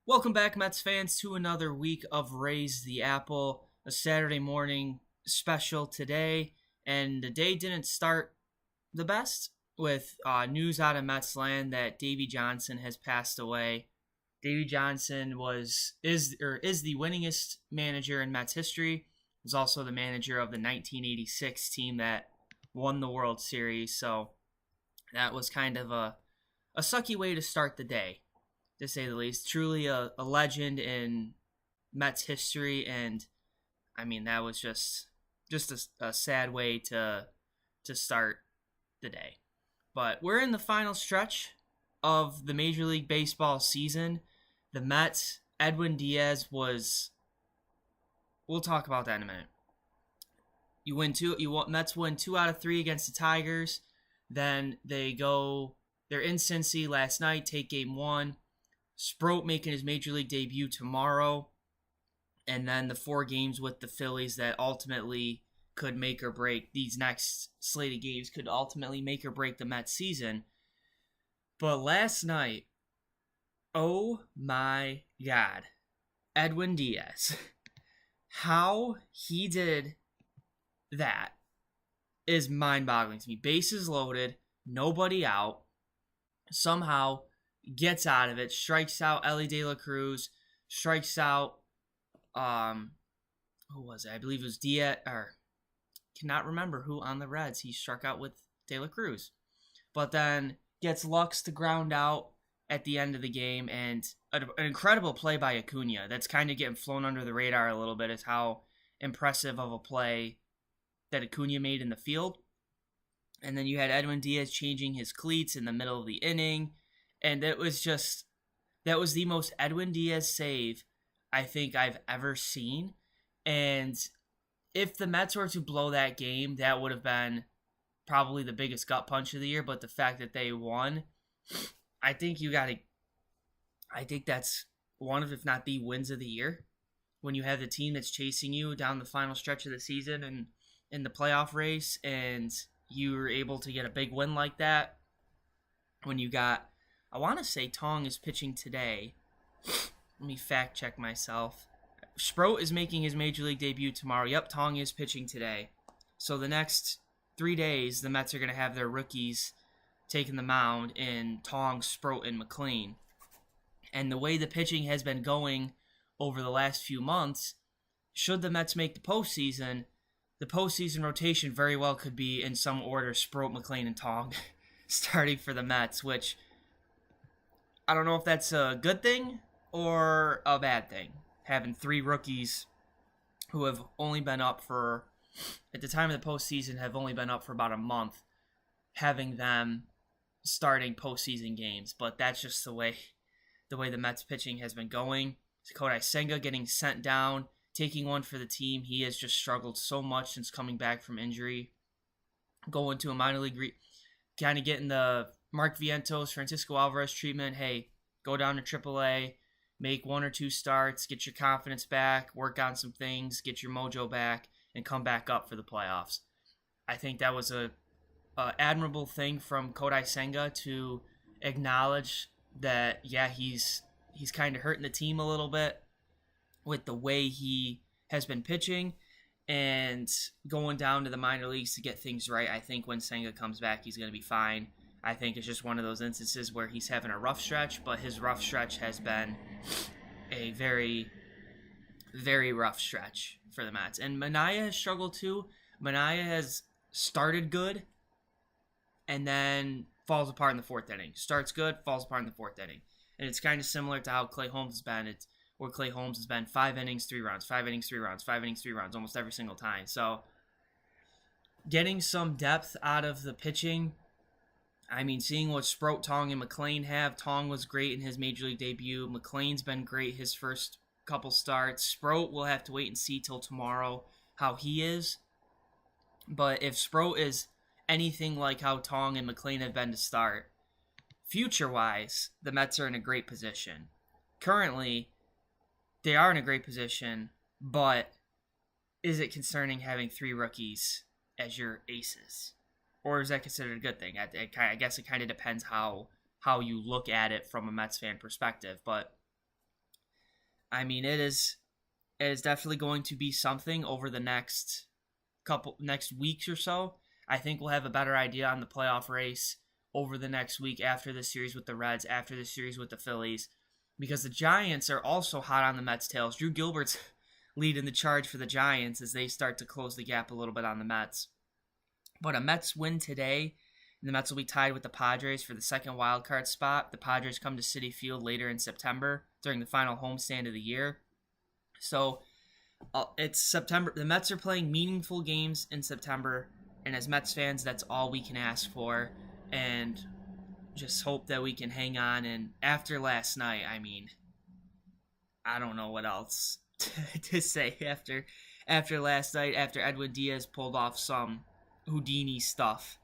Welcome back, Mets fans, to another week of Raise the Apple, a Saturday morning special today. And the day didn't start the best with news out of Mets land that Davey Johnson has passed away. Davey Johnson is the winningest manager in Mets history. Was also the manager of the 1986 team that won the World Series. So that was kind of a sucky way to start the day, to say the least. Truly a legend in Mets history, and I mean that was just a sad way to start the day. But we're in the final stretch of the Major League Baseball season. The Mets, Edwin Diaz was. We'll talk about that in a minute. Mets win 2 out of 3 against the Tigers. Then they're in Cincy last night, take game 1. Sproat making his Major League debut tomorrow. And then the 4 games with the Phillies that ultimately could make or break. These next slated games could ultimately make or break the Mets season. But last night, oh my God, Edwin Diaz. How he did that is mind-boggling to me. Bases loaded, nobody out. Somehow gets out of it, strikes out Ellie De La Cruz, strikes out, who was it? I believe it was Diaz, or cannot remember who on the Reds he struck out with De La Cruz. But then gets Lux to ground out at the end of the game, and an incredible play by Acuna that's kind of getting flown under the radar a little bit is how impressive of a play that Acuna made in the field. And then you had Edwin Diaz changing his cleats in the middle of the inning. And that was the most Edwin Diaz save I think I've ever seen. And if the Mets were to blow that game, that would have been probably the biggest gut punch of the year. But the fact that they won, I think that's one of, if not the wins of the year. When you have the team that's chasing you down the final stretch of the season and in the playoff race, and you were able to get a big win like that. When you got, I want to say Tong is pitching today. Let me fact check myself. Sproat is making his Major League debut tomorrow. Yep, Tong is pitching today. So the next 3 days, the Mets are going to have their rookies taking the mound in Tong, Sproat, and McLean. And the way the pitching has been going over the last few months, should the Mets make the postseason rotation very well could be in some order Sproat, McLean, and Tong starting for the Mets, which I don't know if that's a good thing or a bad thing. Having 3 rookies who have only been up for, at the time of the postseason, have only been up for about a month, having them starting postseason games. But that's just the way the Mets pitching has been going. Kodai Senga getting sent down, taking one for the team. He has just struggled so much since coming back from injury. Going to a minor league, kind of getting the Mark Vientos, Francisco Alvarez treatment. Hey, go down to AAA, make 1 or 2 starts, get your confidence back, work on some things, get your mojo back, and come back up for the playoffs. I think that was a admirable thing from Kodai Senga to acknowledge that, yeah, he's kind of hurting the team a little bit with the way he has been pitching and going down to the minor leagues to get things right. I think when Senga comes back, he's going to be fine. I think it's just one of those instances where he's having a rough stretch, but his rough stretch has been a very, very rough stretch for the Mets. And Manaea has struggled too. Manaea has started good and then falls apart in the 4th inning. Starts good, falls apart in the 4th inning. And it's kind of similar to how Clay Holmes has been. Where Clay Holmes has been 5 innings, 3 runs, 5 innings, 3 runs, 5 innings, 3 runs, almost every single time. So getting some depth out of the pitching, I mean, seeing what Sproat, Tong, and McLean have. Tong was great in his Major League debut. McLean's been great his first couple starts. Sproat, we'll have to wait and see till tomorrow how he is. But if Sproat is anything like how Tong and McLean have been to start, future-wise, the Mets are in a great position. Currently, they are in a great position, but is it concerning having 3 rookies as your aces? Or is that considered a good thing? I guess it kind of depends how you look at it from a Mets fan perspective. But I mean, it is definitely going to be something over the next weeks or so. I think we'll have a better idea on the playoff race over the next week after the series with the Reds, after the series with the Phillies, because the Giants are also hot on the Mets' tails. Drew Gilbert's leading the charge for the Giants as they start to close the gap a little bit on the Mets. But a Mets win today, and the Mets will be tied with the Padres for the second wild card spot. The Padres come to Citi Field later in September during the final homestand of the year. So it's September. The Mets are playing meaningful games in September, and as Mets fans, that's all we can ask for. And just hope that we can hang on. And after last night, I mean, I don't know what else to say after last night. After Edwin Diaz pulled off some Houdini stuff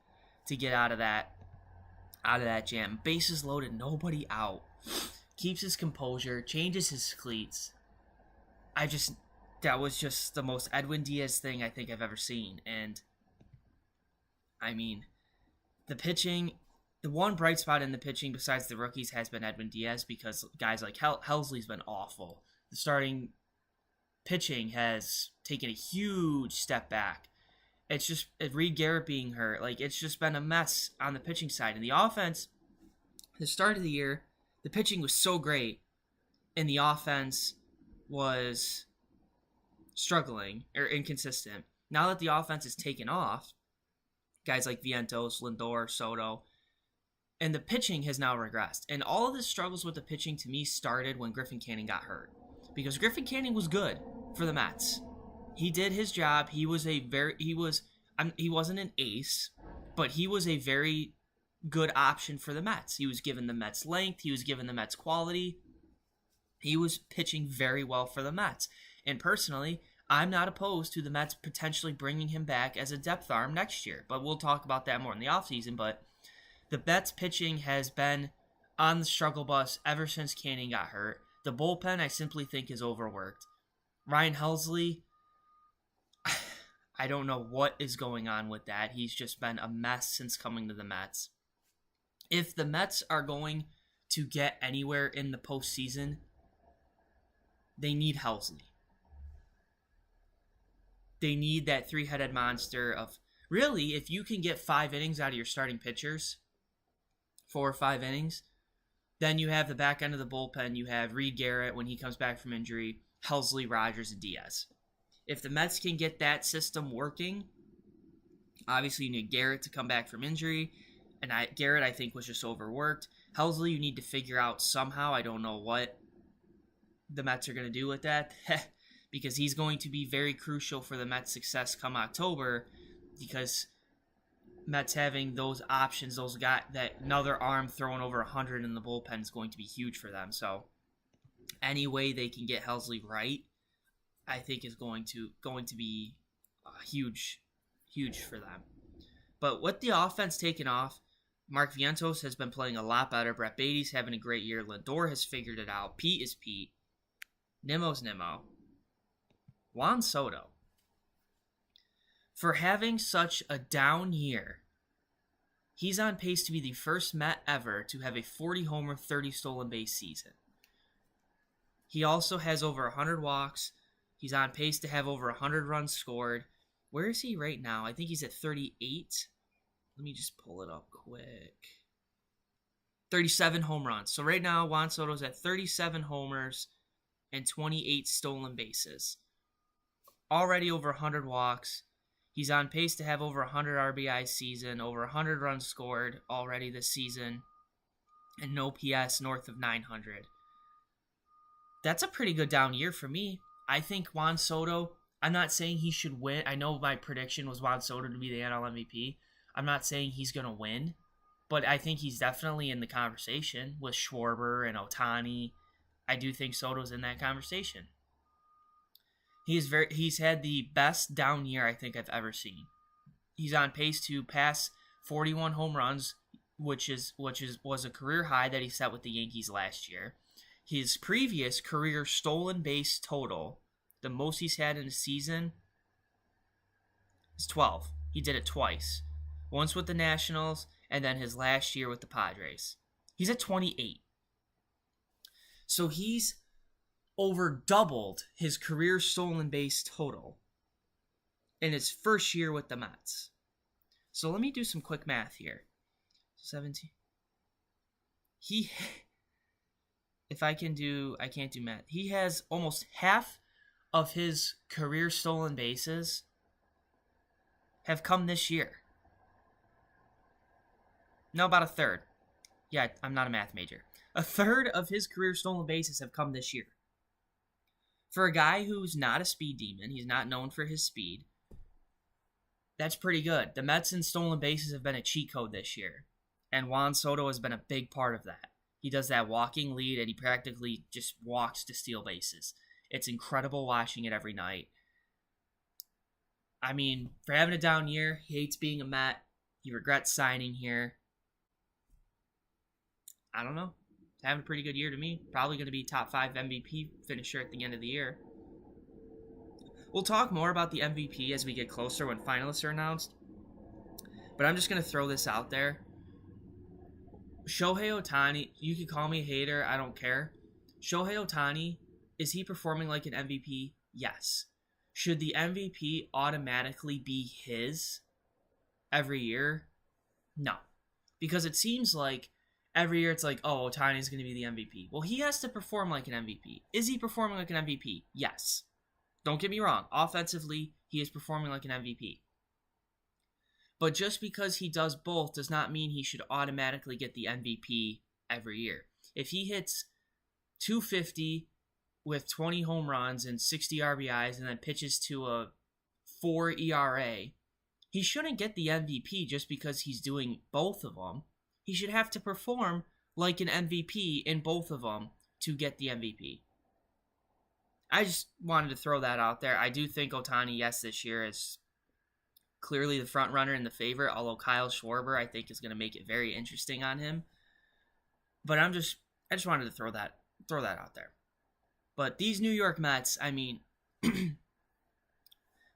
to get out of that jam. Bases loaded, nobody out. Keeps his composure, changes his cleats. That was just the most Edwin Diaz thing I think I've ever seen. And I mean, the pitching, the one bright spot in the pitching besides the rookies has been Edwin Diaz, because guys like Helsley's been awful. The starting pitching has taken a huge step back. It's just Reed Garrett being hurt. Like, it's just been a mess on the pitching side. And the offense, the start of the year, the pitching was so great, and the offense was struggling or inconsistent. Now that the offense is taken off, guys like Vientos, Lindor, Soto, and the pitching has now regressed. And all of the struggles with the pitching to me started when Griffin Canning got hurt, because Griffin Canning was good for the Mets. He did his job. He wasn't an ace, but he was a very good option for the Mets. He was given the Mets length. He was given the Mets quality. He was pitching very well for the Mets. And personally, I'm not opposed to the Mets potentially bringing him back as a depth arm next year. But we'll talk about that more in the offseason. But the Mets pitching has been on the struggle bus ever since Canning got hurt. The bullpen, I simply think, is overworked. Ryan Helsley, I don't know what is going on with that. He's just been a mess since coming to the Mets. If the Mets are going to get anywhere in the postseason, they need Helsley. They need that three-headed monster of, really, if you can get 5 innings out of your starting pitchers, 4 or 5 innings, then you have the back end of the bullpen. You have Reed Garrett when he comes back from injury, Helsley, Rogers, and Diaz. If the Mets can get that system working, obviously you need Garrett to come back from injury, and Garrett, I think, was just overworked. Helsley, you need to figure out somehow. I don't know what the Mets are going to do with that, because he's going to be very crucial for the Mets' success come October, because Mets having those options, those guys, that another arm throwing over 100 in the bullpen is going to be huge for them. So any way they can get Helsley right, I think is going to be huge for them. But with the offense taken off, Mark Vientos has been playing a lot better. Brett Beatty's having a great year. Lindor has figured it out. Pete is Pete. Nimmo's Nimmo. Juan Soto, for having such a down year, he's on pace to be the first Met ever to have a 40-homer, 30 stolen base season. He also has over 100 walks. He's on pace to have over 100 runs scored. Where is he right now? I think he's at 38. Let me just pull it up quick. 37 home runs. So right now, Juan Soto's at 37 homers and 28 stolen bases. Already over 100 walks. He's on pace to have over 100 RBI season, over 100 runs scored already this season, and no PS north of 900. That's a pretty good down year for me. I think Juan Soto, I'm not saying he should win. I know my prediction was Juan Soto to be the NL MVP. I'm not saying he's going to win, but I think he's definitely in the conversation with Schwarber and Ohtani. I do think Soto's in that conversation. He's had the best down year I think I've ever seen. He's on pace to pass 41 home runs, which was a career high that he set with the Yankees last year. His previous career stolen base total, the most he's had in a season, is 12. He did it twice. Once with the Nationals, and then his last year with the Padres. He's at 28. So he's over doubled his career stolen base total in his first year with the Mets. So let me do some quick math here. 17. I can't do math. He has almost half of his career stolen bases have come this year. No, about a third. Yeah, I'm not a math major. A third of his career stolen bases have come this year. For a guy who's not a speed demon, he's not known for his speed, that's pretty good. The Mets in stolen bases have been a cheat code this year, and Juan Soto has been a big part of that. He does that walking lead, and he practically just walks to steal bases. It's incredible watching it every night. I mean, for having a down year, he hates being a Met. He regrets signing here. I don't know. Having a pretty good year to me. Probably going to be top 5 MVP finisher at the end of the year. We'll talk more about the MVP as we get closer when finalists are announced. But I'm just going to throw this out there. Shohei Ohtani, you can call me a hater, I don't care. Shohei Ohtani, is he performing like an MVP? Yes. Should the MVP automatically be his every year? No. Because it seems like every year it's like, oh, Ohtani's going to be the MVP. Well, he has to perform like an MVP. Is he performing like an MVP? Yes. Don't get me wrong. Offensively, he is performing like an MVP. But just because he does both does not mean he should automatically get the MVP every year. If he hits 250 with 20 home runs and 60 RBIs and then pitches to a 4 ERA, he shouldn't get the MVP just because he's doing both of them. He should have to perform like an MVP in both of them to get the MVP. I just wanted to throw that out there. I do think Ohtani, yes, this year is clearly the front runner and the favorite, although Kyle Schwarber, I think, is going to make it very interesting on him. But I just wanted to throw that out there. But these New York Mets, I mean,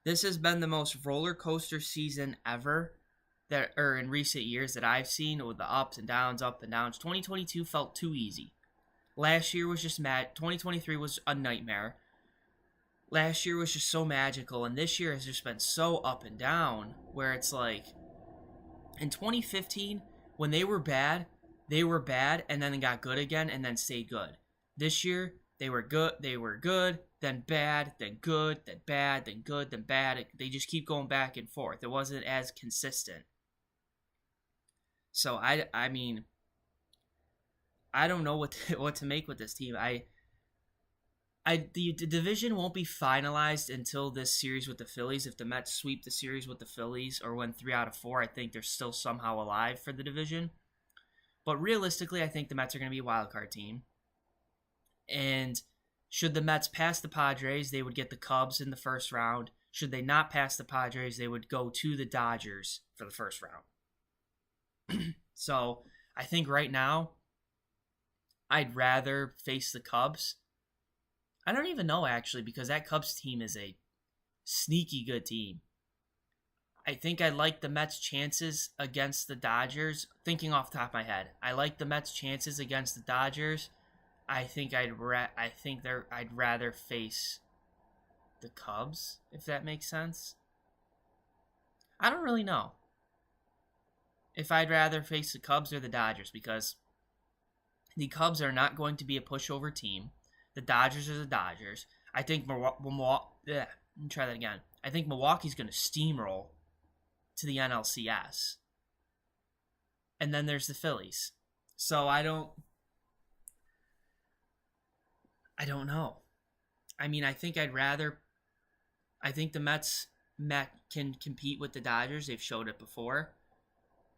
this has been the most roller coaster season ever in recent years that I've seen, with the ups and downs. 2022 felt too easy. Last year was just mad. 2023 was a nightmare. Last year was just so magical, and this year has just been so up and down, where it's like, in 2015, when they were bad, and then they got good again, and then stayed good. This year, they were good, then bad, then good, then bad, then good, then bad. They just keep going back and forth. It wasn't as consistent. So, I mean, I don't know what to make with this team. The division won't be finalized until this series with the Phillies. If the Mets sweep the series with the Phillies or win 3 out of 4, I think they're still somehow alive for the division. But realistically, I think the Mets are going to be a wild card team. And should the Mets pass the Padres, they would get the Cubs in the first round. Should they not pass the Padres, they would go to the Dodgers for the first round. So I think right now, I'd rather face the Cubs. I don't even know, actually, because that Cubs team is a sneaky good team. I think I like the Mets' chances against the Dodgers. Thinking off the top of my head, I like the Mets' chances against the Dodgers. I think I'd rather face the Cubs, if that makes sense. I don't really know if I'd rather face the Cubs or the Dodgers, because the Cubs are not going to be a pushover team. The Dodgers are the Dodgers. I think I think Milwaukee's going to steamroll to the NLCS. And then there's the Phillies. So I don't know. I mean, I think the Mets can compete with the Dodgers. They've showed it before.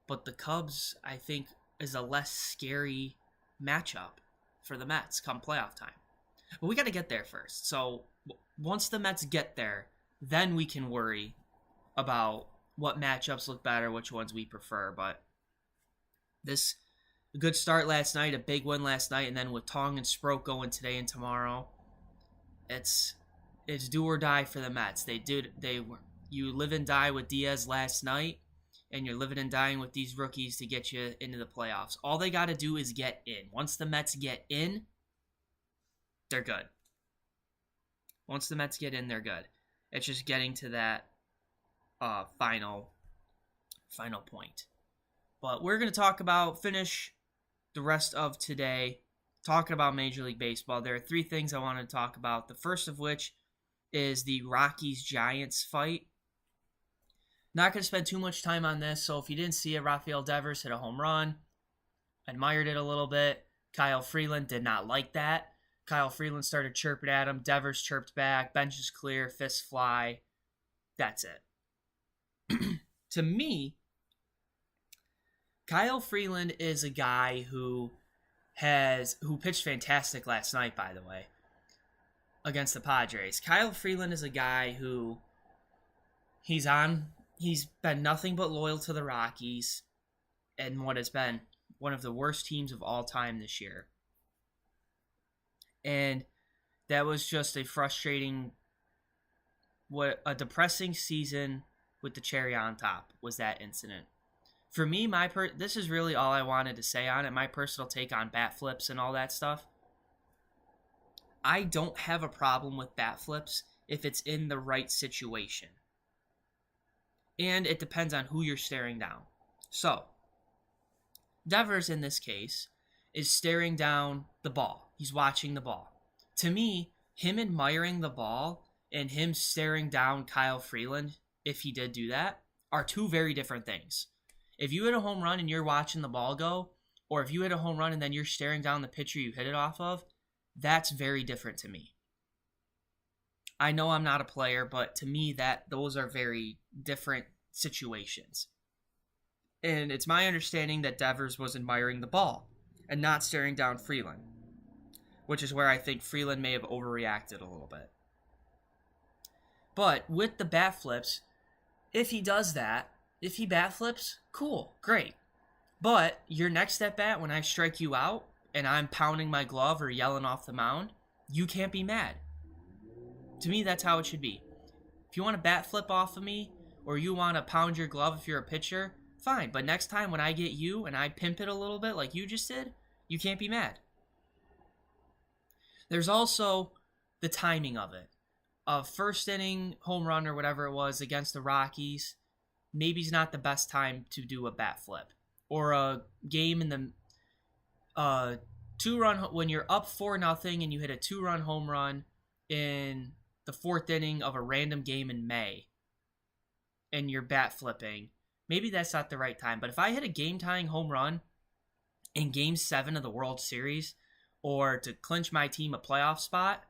But the Cubs, I think, is a less scary matchup for the Mets come playoff time. But we got to get there first. So once the Mets get there, then we can worry about what matchups look better, which ones we prefer. But this good start last night, a big win last night, and then with Tong and Sproat going today and tomorrow, it's do or die for the Mets. You live and die with Diaz last night, and you're living and dying with these rookies to get you into the playoffs. All they got to do is get in. Once the Mets get in, they're good. Once the Mets get in, they're good. It's just getting to that final point. But we're going to finish the rest of today talking about Major League Baseball. There are 3 things I want to talk about. The first of which is the Rockies-Giants fight. Not going to spend too much time on this, so if you didn't see it, Rafael Devers hit a home run. Admired it a little bit. Kyle Freeland did not like that. Kyle Freeland started chirping at him. Devers chirped back. Bench is clear. Fists fly. That's it. To me, Kyle Freeland is a guy who pitched fantastic last night, by the way, against the Padres. Kyle Freeland is a guy who he's been nothing but loyal to the Rockies and what has been one of the worst teams of all time this year. And that was just a depressing season with the cherry on top was that incident. For me, this is really all I wanted to say on it. My personal take on bat flips and all that stuff. I don't have a problem with bat flips if it's in the right situation. And it depends on who you're staring down. So, Devers in this case is staring down the ball. He's watching the ball. To me, him admiring the ball and him staring down Kyle Freeland, if he did do that, are 2 very different things. If you hit a home run and you're watching the ball go, or if you hit a home run and then you're staring down the pitcher you hit it off of, that's very different to me. I know I'm not a player, but to me those are very different situations. And it's my understanding that Devers was admiring the ball and not staring down Freeland, which is where I think Freeland may have overreacted a little bit. But with the bat flips, if he does that, if he bat flips, cool, great. But your next at bat, when I strike you out and I'm pounding my glove or yelling off the mound, you can't be mad. To me, that's how it should be. If you want to bat flip off of me or you want to pound your glove if you're a pitcher, fine. But next time when I get you and I pimp it a little bit like you just did, you can't be mad. There's also the timing of it. A first inning home run or whatever it was against the Rockies, maybe it's not the best time to do a bat flip. Or a game in the 2-run, when you're up 4-0 and you hit a 2-run home run in the 4th inning of a random game in May and you're bat flipping, maybe that's not the right time. But if I hit a game-tying home run in Game 7 of the World Series or to clinch my team a playoff spot,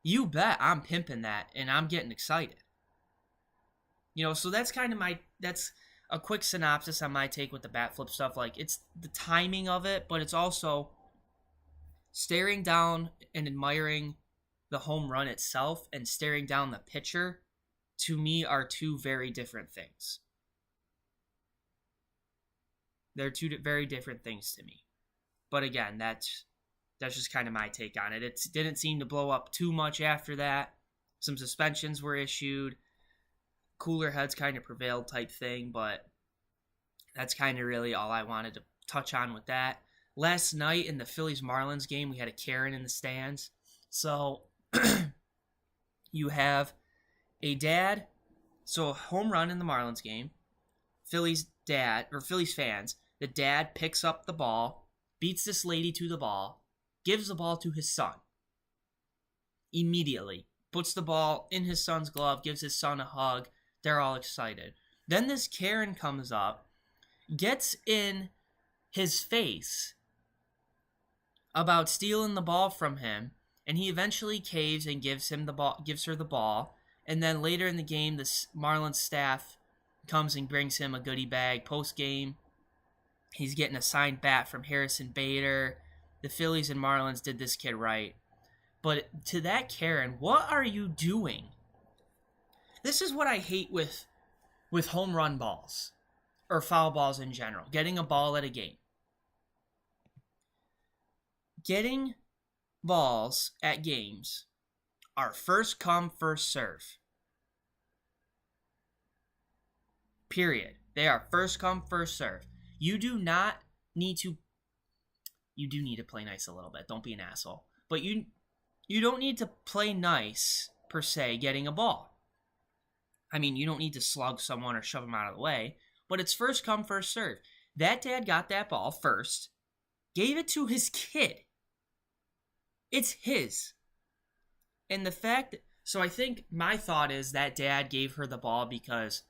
you bet I'm pimping that and I'm getting excited. So that's kind of that's a quick synopsis on my take with the bat flip stuff. Like, it's the timing of it, but it's also staring down and admiring the home run itself and staring down the pitcher, to me, are 2 very different things. They're 2 very different things to me. But again, that's just kind of my take on it. It didn't seem to blow up too much after that. Some suspensions were issued. Cooler heads kind of prevailed type thing, but that's kind of really all I wanted to touch on with that. Last night in the Phillies-Marlins game, we had a Karen in the stands. So you have a dad, so a home run in the Marlins game. Phillies fans, the dad picks up the ball, beats this lady to the ball, gives the ball to his son. Immediately. Puts the ball in his son's glove, gives his son a hug. They're all excited. Then this Karen comes up, gets in his face about stealing the ball from him, and he eventually caves and gives her the ball. And then later in the game, the Marlins staff comes and brings him a goodie bag post-game. He's getting a signed bat from Harrison Bader. The Phillies and Marlins did this kid right. But to that Karen, what are you doing? This is what I hate with home run balls or foul balls in general. Getting a ball at a game. Getting balls at games are first come, first serve. Period. They are first come, first serve. You do need to play nice a little bit. Don't be an asshole. But you don't need to play nice per se, getting a ball. I mean, you don't need to slug someone or shove them out of the way, but it's first come, first serve. That dad got that ball first, gave it to his kid. It's his. And the fact, so I think my thought is that dad gave her the ball because,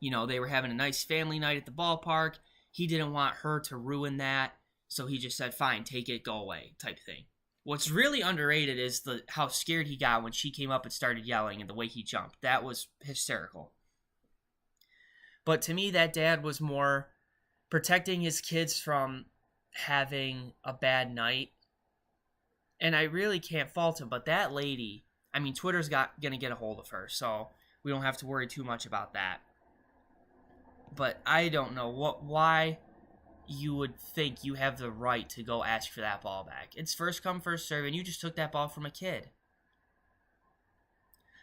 they were having a nice family night at the ballpark. He didn't want her to ruin that, so he just said, fine, take it, go away, type thing. What's really underrated is how scared he got when she came up and started yelling and the way he jumped. That was hysterical. But to me, that dad was more protecting his kids from having a bad night. And I really can't fault him, but that lady, I mean, Twitter's going to get a hold of her, so we don't have to worry too much about that. But I don't know why you would think you have the right to go ask for that ball back. It's first come, first serve, and you just took that ball from a kid.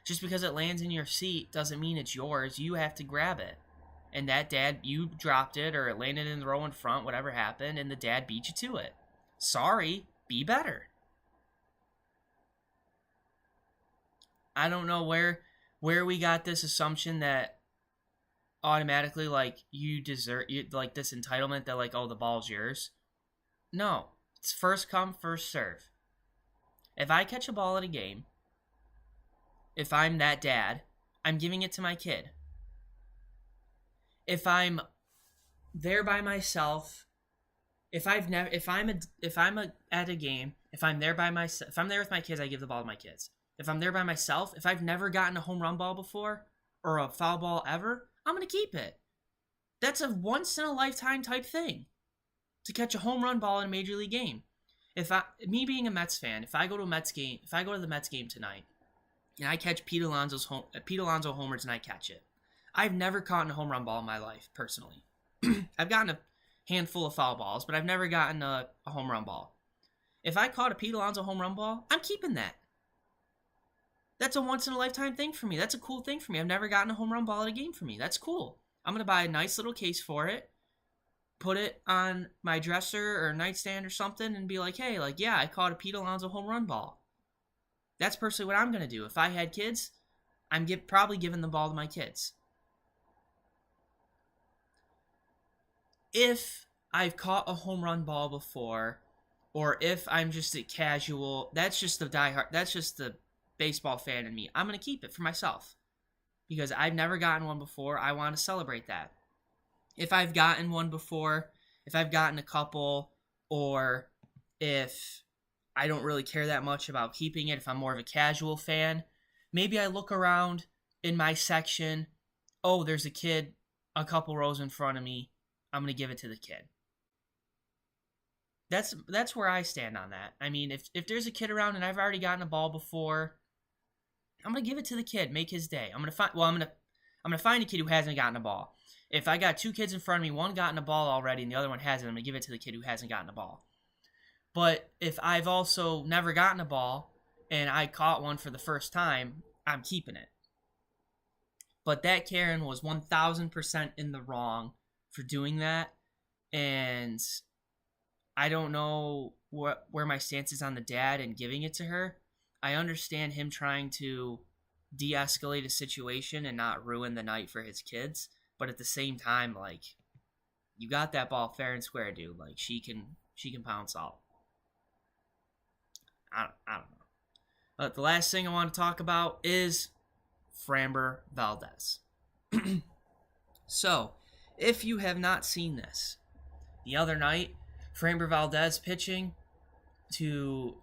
Just because it lands in your seat doesn't mean it's yours. You have to grab it. And that dad, you dropped it, or it landed in the row in front, whatever happened, and the dad beat you to it. Sorry, be better. I don't know where we got this assumption that automatically, you deserve, this entitlement that, the ball's yours. No. It's first come, first serve. If I catch a ball at a game, if I'm that dad, I'm giving it to my kid. If I'm there by myself, if I'm at a game, if I'm there with my kids, I give the ball to my kids. If I'm there by myself, if I've never gotten a home run ball before, or a foul ball ever, I'm going to keep it. That's a once-in-a-lifetime type thing, to catch a home run ball in a Major League game. Me being a Mets fan, if I go to the Mets game tonight, and I catch Pete Alonso homers and I catch it, I've never caught a home run ball in my life, personally. I've gotten a handful of foul balls, but I've never gotten a home run ball. If I caught a Pete Alonso home run ball, I'm keeping that. That's a once-in-a-lifetime thing for me. That's a cool thing for me. I've never gotten a home run ball at a game for me. That's cool. I'm going to buy a nice little case for it, put it on my dresser or nightstand or something, and be like, hey, yeah, I caught a Pete Alonso home run ball. That's personally what I'm going to do. If I had kids, I'm probably giving the ball to my kids. If I've caught a home run ball before, or if I'm just a casual, that's just the baseball fan in me, I'm going to keep it for myself. Because I've never gotten one before, I want to celebrate that. If I've gotten one before, if I've gotten a couple, or if I don't really care that much about keeping it, if I'm more of a casual fan, maybe I look around in my section, oh, there's a kid a couple rows in front of me, I'm going to give it to the kid. That's where I stand on that. I mean, if there's a kid around and I've already gotten a ball before, I'm going to give it to the kid, make his day. I'm going to find a kid who hasn't gotten a ball. If I got two kids in front of me, one gotten a ball already and the other one hasn't, I'm going to give it to the kid who hasn't gotten a ball. But if I've also never gotten a ball and I caught one for the first time, I'm keeping it. But that Karen was 1,000% in the wrong for doing that. And I don't know where my stance is on the dad and giving it to her. I understand him trying to de-escalate a situation and not ruin the night for his kids. But at the same time, you got that ball fair and square, dude. She can pounce out. I don't know. But the last thing I want to talk about is Framber Valdez. So, if you have not seen this, the other night, Framber Valdez pitching to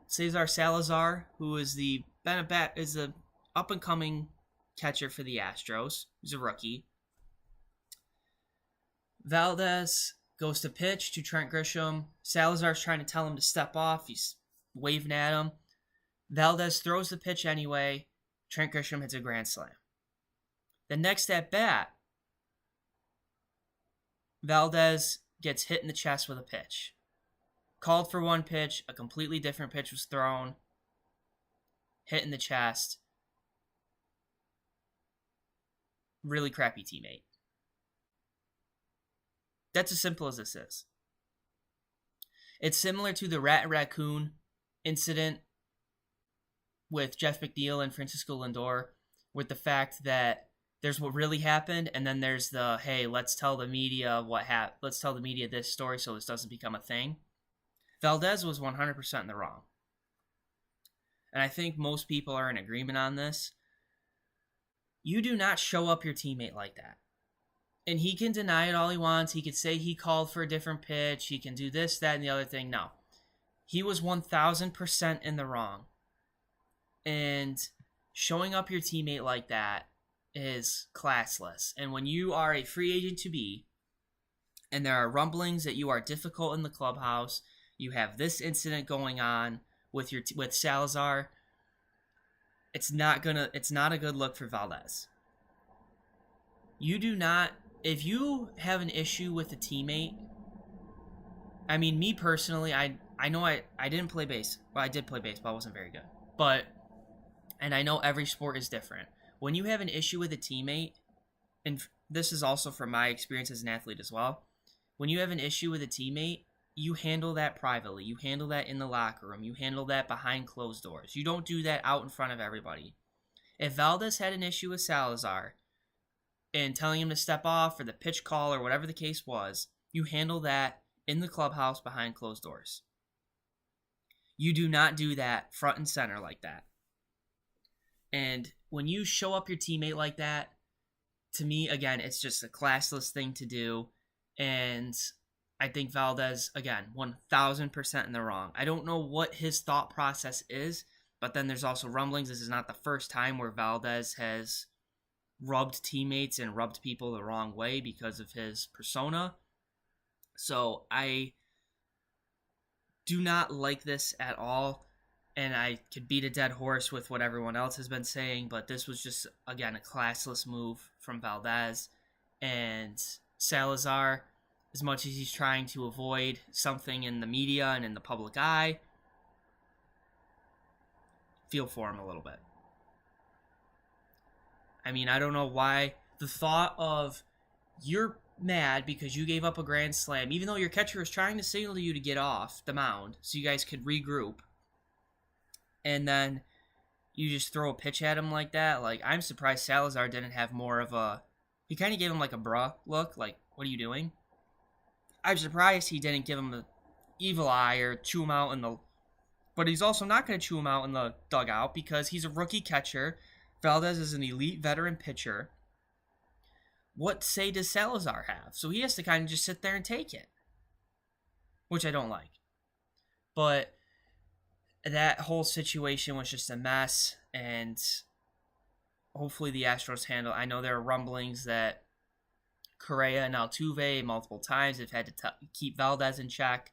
Cesar Salazar, who is the up-and-coming catcher for the Astros. He's a rookie. Valdez goes to pitch to Trent Grisham. Salazar's trying to tell him to step off. He's waving at him. Valdez throws the pitch anyway. Trent Grisham hits a grand slam. The next at bat, Valdez gets hit in the chest with a pitch. Called for one pitch, a completely different pitch was thrown. Hit in the chest. Really crappy teammate. That's as simple as this is. It's similar to the rat and raccoon incident with Jeff McNeil and Francisco Lindor, with the fact that there's what really happened, and then there's the, hey, let's tell the media let's tell the media this story so this doesn't become a thing. Valdez was 100% in the wrong. And I think most people are in agreement on this. You do not show up your teammate like that. And he can deny it all he wants. He could say he called for a different pitch. He can do this, that, and the other thing. No. He was 1,000% in the wrong. And showing up your teammate like that is classless. And when you are a free agent to be, and there are rumblings that you are difficult in the clubhouse, you have this incident going on with Salazar, it's not a good look for Valdez. You do not, if you have an issue with a teammate, I mean, me personally, I know I didn't play base. Well, I did play baseball. I wasn't very good. And I know every sport is different. When you have an issue with a teammate, and this is also from my experience as an athlete as well, when you have an issue with a teammate, you handle that privately. You handle that in the locker room. You handle that behind closed doors. You don't do that out in front of everybody. If Valdez had an issue with Salazar and telling him to step off or the pitch call or whatever the case was, you handle that in the clubhouse behind closed doors. You do not do that front and center like that. And when you show up your teammate like that, to me, again, it's just a classless thing to do. And I think Valdez, again, 1,000% in the wrong. I don't know what his thought process is, but then there's also rumblings. This is not the first time where Valdez has rubbed teammates and rubbed people the wrong way because of his persona. So I do not like this at all. And I could beat a dead horse with what everyone else has been saying, but this was just, again, a classless move from Valdez. And Salazar, as much as he's trying to avoid something in the media and in the public eye, feel for him a little bit. I mean, I don't know why the thought of you're mad because you gave up a grand slam, even though your catcher was trying to signal to you to get off the mound so you guys could regroup, and then you just throw a pitch at him like that. Like, I'm surprised Salazar didn't have more of a... He kind of gave him like a bruh look, like, what are you doing? I'm surprised he didn't give him the evil eye or chew him out in the... But he's also not going to chew him out in the dugout because he's a rookie catcher. Valdez is an elite veteran pitcher. What say does Salazar have? So he has to kind of just sit there and take it, which I don't like. But that whole situation was just a mess, and hopefully the Astros handle. I know there are rumblings that Correa and Altuve multiple times have had to keep Valdez in check.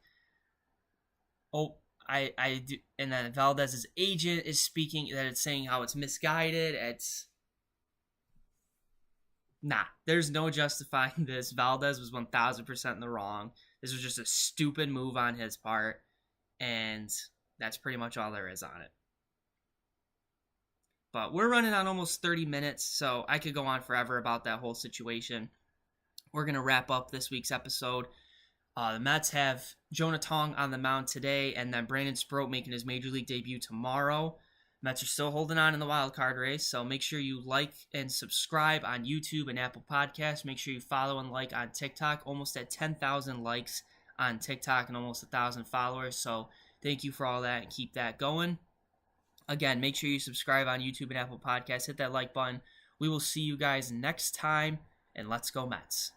Oh, I do, and then Valdez's agent is speaking that it's saying how it's misguided. It's there's no justifying this. Valdez was 1,000% in the wrong. This was just a stupid move on his part, and that's pretty much all there is on it. But we're running on almost 30 minutes, so I could go on forever about that whole situation. We're going to wrap up this week's episode. The Mets have Jonah Tong on the mound today, and then Brandon Sproat making his Major League debut tomorrow. Mets are still holding on in the wild card race, so make sure you like and subscribe on YouTube and Apple Podcasts. Make sure you follow and like on TikTok. Almost at 10,000 likes on TikTok and almost 1,000 followers, so thank you for all that and keep that going. Again, make sure you subscribe on YouTube and Apple Podcasts. Hit that like button. We will see you guys next time, and let's go Mets.